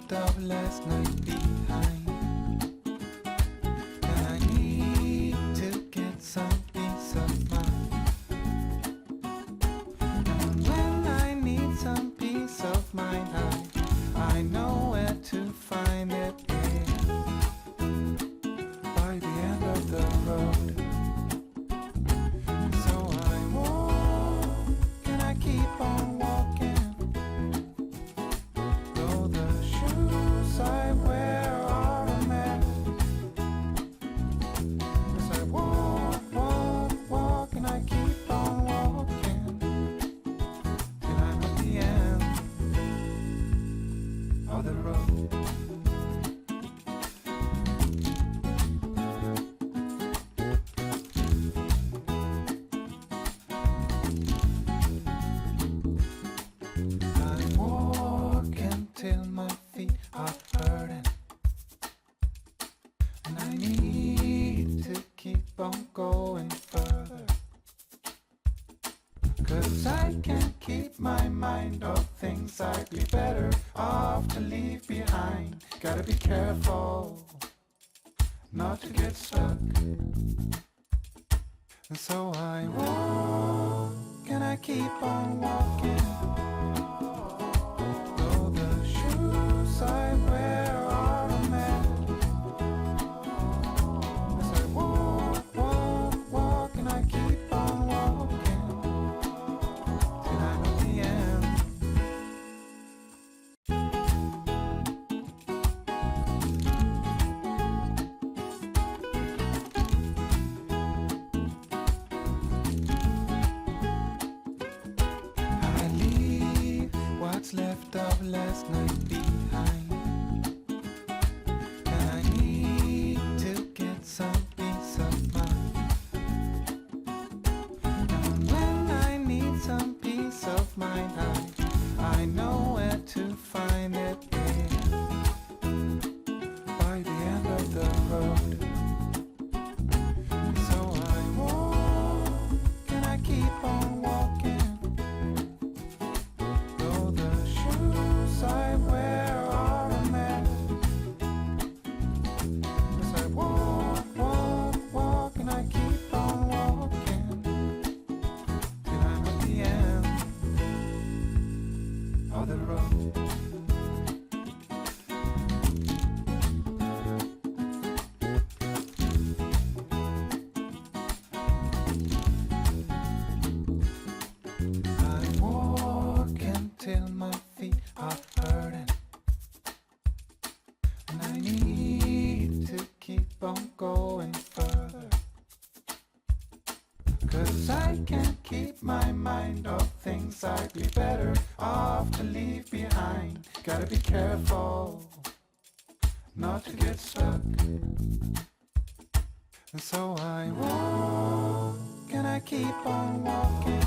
left of last night behind, and I need to get some peace of mind. And when I need some peace of mind, I know where to find it. By the end of the road. So I walk and I keep on walking, though the shoes I wear are a mess. As I walk, walk, walk, and I keep on walking till I'm at the end of the road. Till my feet are hurting, and I need to keep on going further, 'cause I can't keep my mind off things I'd be better off to leave behind. Gotta be careful not to get stuck, and so I walk and I keep on walking. I wear are a mess. As I walk, walk, walk, and I keep on walking till I'm at the end. I leave what's left of last night behind, and I need to get some peace of mind. And when I need some peace of mind, I know where to find it. By the end of the road. So I walk and I keep on walking, though the shoes I wear are a mess. As I walk, walk, walk, and I keep on walking till I'm at the end of the road. I walk until my feet are hurting, and I need to keep on going further, 'cause I can't keep my mind off things I'd be better off to leave behind. Gotta be careful not to get stuck, and so I walk and I keep on walking.